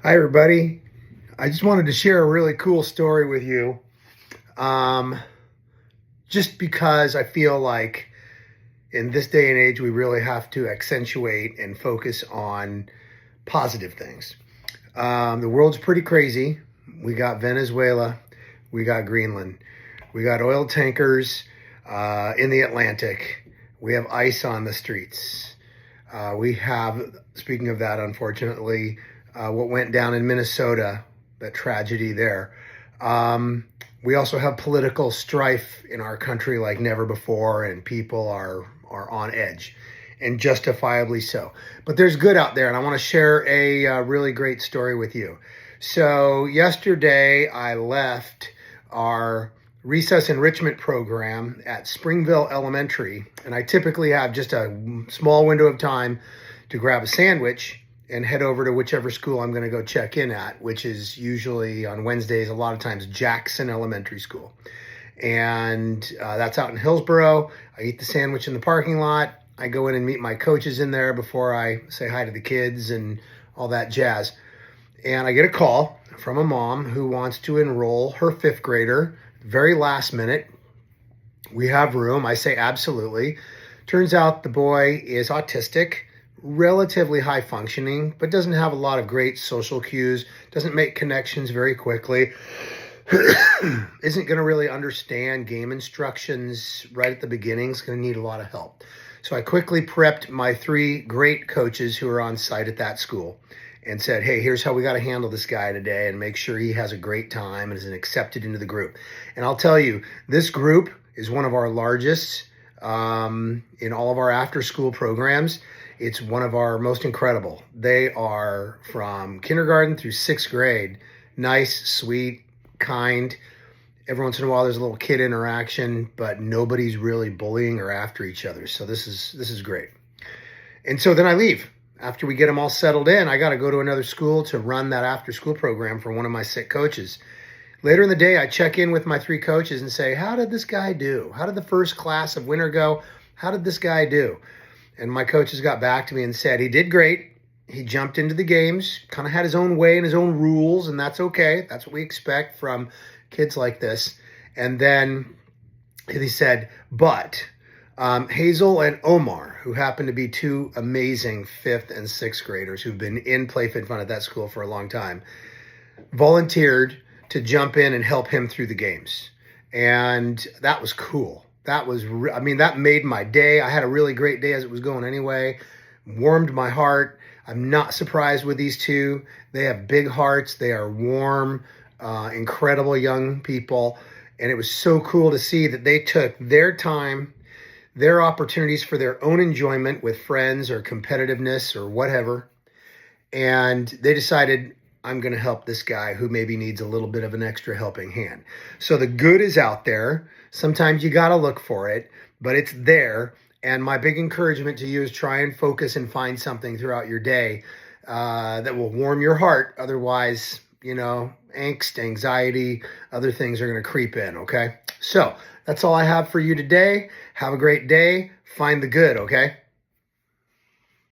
Hi, everybody. I just wanted to share a really cool story with you. Um, just because I feel like in this day and age, we really have to accentuate and focus on positive things. The world's pretty crazy. We got Venezuela, we got Greenland, we got oil tankers in the Atlantic, we have ice on the streets. We have, speaking of that, unfortunately, what went down in Minnesota, that tragedy there. We also have political strife in our country like never before, and people are on edge, and justifiably so. But there's good out there, and I want to share a really great story with you. So yesterday, I left our recess enrichment program at Springville Elementary, and I typically have just a small window of time to grab a sandwich and head over to whichever school I'm going to go check in at, which is usually on Wednesdays, a lot of times Jackson Elementary School. And that's out in Hillsboro. I eat the sandwich in the parking lot. I go in and meet my coaches in there before I say hi to the kids and all that jazz. And I get a call from a mom who wants to enroll her fifth grader, very last minute. We have room. I say absolutely. Turns out the boy is autistic, relatively high functioning, but doesn't have a lot of great social cues, doesn't make connections very quickly, isn't going to really understand game instructions right at the beginning, is going to need a lot of help. So I quickly prepped my three great coaches who are on site at that school and said, hey, here's how we got to handle this guy today and make sure he has a great time and is accepted into the group. And I'll tell you, this group is one of our largest in all of our after-school programs. It's one of our most incredible. They are from kindergarten through sixth grade. Nice, sweet, kind. Every once in a while there's a little kid interaction, but nobody's really bullying or after each other. So this is great. And so then I leave. After we get them all settled in, I got to go to another school to run that after-school program for one of my sick coaches. Later in the day, I check in with my three coaches and say, how did this guy do? How did the first class of winter go? How did this guy do? And my coaches got back to me and said, he did great. He jumped into the games, kind of had his own way and his own rules, and that's okay. That's what we expect from kids like this. And then he said, but Hazel and Omar, who happen to be two amazing fifth and sixth graders who've been in Play Fit Fun at that school for a long time, volunteered to jump in and help him through the games. And that was cool. That made my day. I had a really great day as it was going anyway. Warmed my heart. I'm not surprised with these two. They have big hearts. They are warm, incredible young people. And it was so cool to see that they took their time, their opportunities for their own enjoyment with friends or competitiveness or whatever. And they decided, I'm going to help this guy who maybe needs a little bit of an extra helping hand. So the good is out there. Sometimes you got to look for it, but it's there. And my big encouragement to you is try and focus and find something throughout your day that will warm your heart. Otherwise, angst, anxiety, other things are going to creep in, okay? So that's all I have for you today. Have a great day. Find the good, okay?